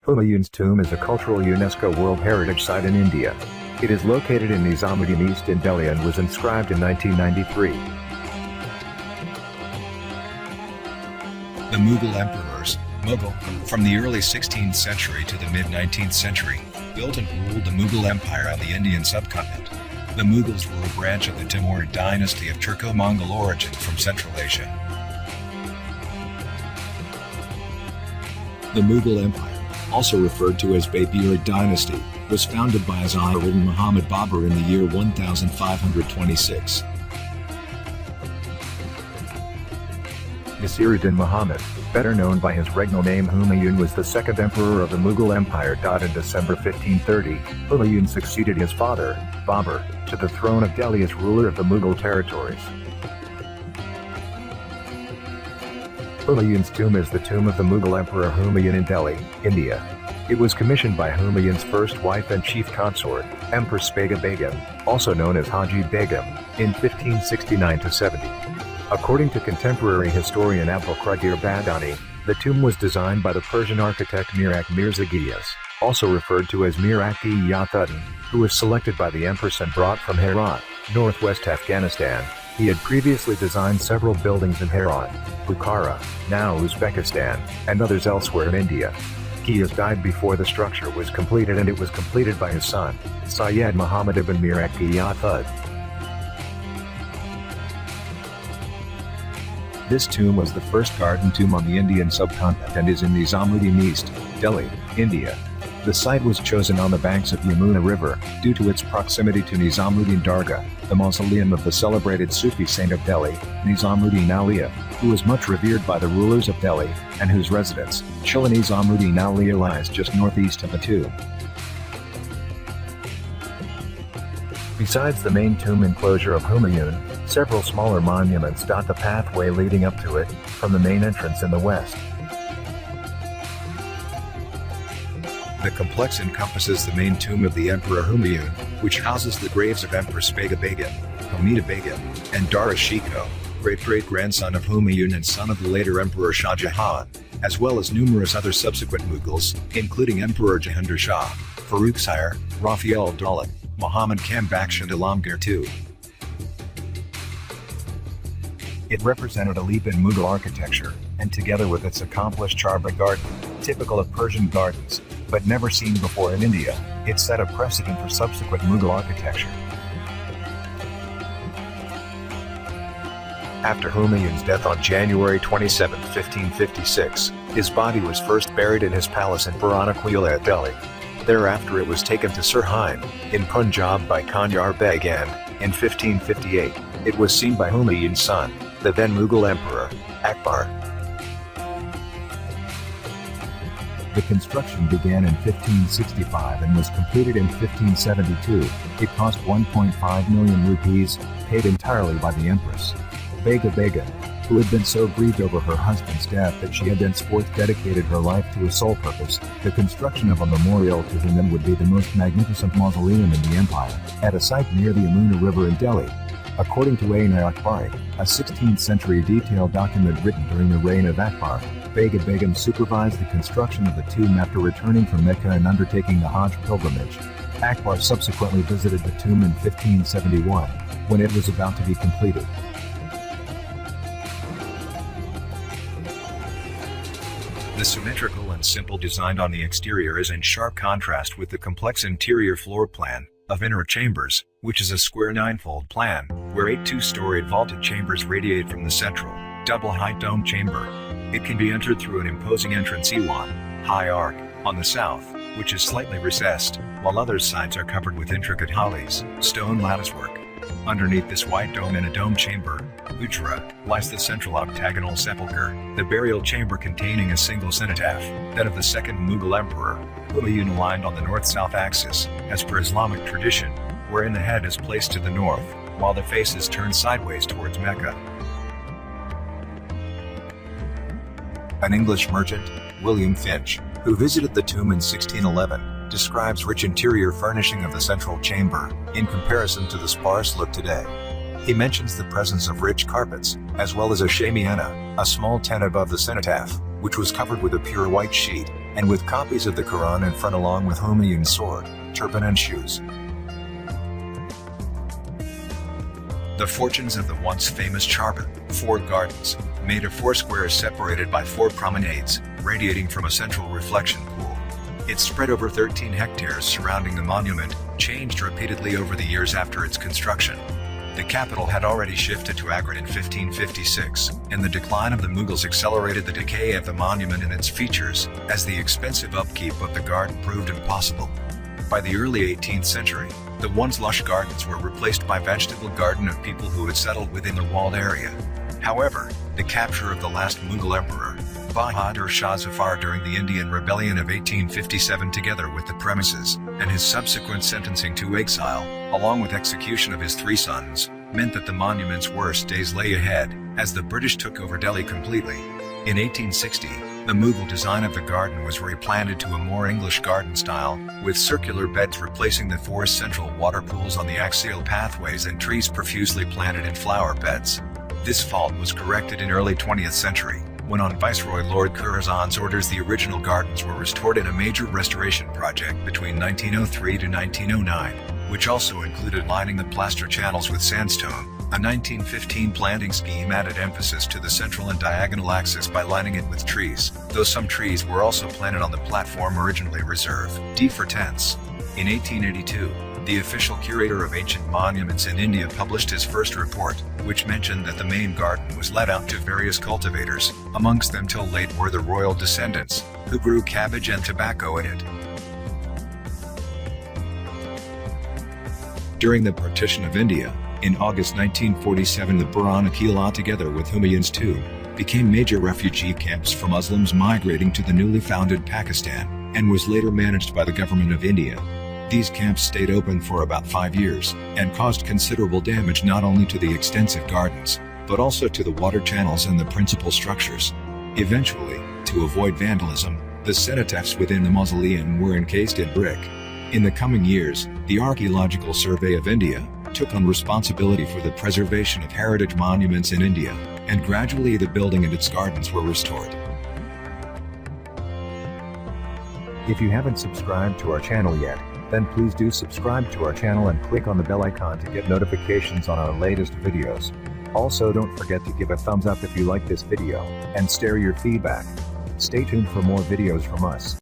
Humayun's tomb is a cultural UNESCO World Heritage Site in India. It is located in Nizamuddin East in Delhi and was inscribed in 1993. The Mughal emperors, Mughal, from the early 16th century to the mid-19th century, built and ruled the Mughal Empire on the Indian subcontinent. The Mughals were a branch of the Timurid dynasty of Turco-Mongol origin from Central Asia. The Mughal Empire, also referred to as Babur dynasty, was founded by Azharuddin Muhammad Babur in the year 1526. Nasiruddin Muhammad, better known by his regnal name Humayun, was the second emperor of the Mughal Empire. In December 1530, Humayun succeeded his father, Babur, to the throne of Delhi as ruler of the Mughal territories. Humayun's tomb is the tomb of the Mughal Emperor Humayun in Delhi, India. It was commissioned by Humayun's first wife and chief consort, Empress Bega Begum, also known as Haji Begum, in 1569–70. According to contemporary historian Abul Qadir Badani, the tomb was designed by the Persian architect Mir-Ak Mirza Ghiyas, also referred to as Mir-Ak Ghiyathuddin, who was selected by the Empress and brought from Herat, northwest Afghanistan. He had previously designed several buildings in Herat, Bukhara, now Uzbekistan, and others elsewhere in India. Ghiyas died before the structure was completed, and it was completed by his son, Syed Muhammad ibn Mir-Ak Ghiyathuddin. This tomb was the first garden tomb on the Indian subcontinent and is in Nizamuddin East, Delhi, India. The site was chosen on the banks of Yamuna River, due to its proximity to Nizamuddin Dargah, the mausoleum of the celebrated Sufi saint of Delhi, Nizamuddin Auliya, who was much revered by the rulers of Delhi, and whose residence, Chilla Nizamuddin Auliya, lies just northeast of the tomb. Besides the main tomb enclosure of Humayun, several smaller monuments dot the pathway leading up to it, from the main entrance in the west. The complex encompasses the main tomb of the Emperor Humayun, which houses the graves of Empress Bega Begum, Hamida Begum, and Dara Shikoh, great-great-grandson of Humayun and son of the later Emperor Shah Jahan, as well as numerous other subsequent Mughals, including Emperor Jahandar Shah, Farrukh Sire, Rafi al-Dawlat, Muhammad Kambaksh and Alamgir II. It represented a leap in Mughal architecture, and together with its accomplished Charbagh garden, typical of Persian gardens, but never seen before in India, it set a precedent for subsequent Mughal architecture. After Humayun's death on January 27, 1556, his body was first buried in his palace in Purana Quila at Delhi. Thereafter it was taken to Sirhind, in Punjab by Kanyar Beg, and, in 1558, it was seen by Humayun's son, the then Mughal Emperor, Akbar. The construction began in 1565 and was completed in 1572. It cost 1.5 million rupees, paid entirely by the Empress. Bega Begum, who had been so grieved over her husband's death that she had thenceforth dedicated her life to a sole purpose, the construction of a memorial to him, and would be the most magnificent mausoleum in the empire, at a site near the Yamuna River in Delhi. According to Ain-i-Akbari, a 16th century detailed document written during the reign of Akbar, Bega Begum supervised the construction of the tomb after returning from Mecca and undertaking the Hajj pilgrimage. Akbar subsequently visited the tomb in 1571, when it was about to be completed. The symmetrical and simple design on the exterior is in sharp contrast with the complex interior floor plan of inner chambers, which is a square ninefold plan, where 8 two-storied vaulted chambers radiate from the central, double-height dome chamber. It can be entered through an imposing entrance Iwan, high arc, on the south, which is slightly recessed, while other sides are covered with intricate hollies, stone latticework. Underneath this white dome in a dome chamber, Ujra, lies the central octagonal sepulchre, the burial chamber containing a single cenotaph, that of the second Mughal emperor, Humayun, aligned on the north-south axis, as per Islamic tradition, wherein the head is placed to the north, while the face is turned sideways towards Mecca. An English merchant, William Finch, who visited the tomb in 1611, describes rich interior furnishing of the central chamber, in comparison to the sparse look today. He mentions the presence of rich carpets, as well as a shamiana, a small tent above the cenotaph, which was covered with a pure white sheet, and with copies of the Quran in front along with Humayun's sword, turban and shoes. The fortunes of the once famous Charbon, 4 gardens, made of 4 squares separated by 4 promenades, radiating from a central reflection pool. It spread over 13 hectares surrounding the monument, changed repeatedly over the years after its construction. The capital had already shifted to Agra in 1556, and the decline of the Mughals accelerated the decay of the monument and its features, as the expensive upkeep of the garden proved impossible. By the early 18th century, the once lush gardens were replaced by vegetable garden of people who had settled within the walled area. However, the capture of the last Mughal emperor, Bahadur Shah Zafar during the Indian Rebellion of 1857 together with the premises, and his subsequent sentencing to exile, along with execution of his 3 sons, meant that the monument's worst days lay ahead, as the British took over Delhi completely. In 1860, the Mughal design of the garden was replanted to a more English garden style, with circular beds replacing the 4 central water pools on the axial pathways and trees profusely planted in flower beds. This fault was corrected in early 20th century, when on Viceroy Lord Curzon's orders the original gardens were restored in a major restoration project between 1903 to 1909, which also included lining the plaster channels with sandstone. A 1915 planting scheme added emphasis to the central and diagonal axis by lining it with trees, though some trees were also planted on the platform originally reserved D for tents. In 1882, the official curator of ancient monuments in India published his first report, which mentioned that the main garden was let out to various cultivators, amongst them till late were the royal descendants, who grew cabbage and tobacco in it. During the partition of India, in August 1947, the Purana Qila together with Humayun's tomb became major refugee camps for Muslims migrating to the newly founded Pakistan, and was later managed by the government of India. These camps stayed open for about 5 years, and caused considerable damage not only to the extensive gardens, but also to the water channels and the principal structures. Eventually, to avoid vandalism, the cenotaphs within the mausoleum were encased in brick. In the coming years, the Archaeological Survey of India took on responsibility for the preservation of heritage monuments in India, and gradually the building and its gardens were restored. If you haven't subscribed to our channel yet, then please do subscribe to our channel and click on the bell icon to get notifications on our latest videos. Also, don't forget to give a thumbs up if you like this video, and share your feedback. Stay tuned for more videos from us.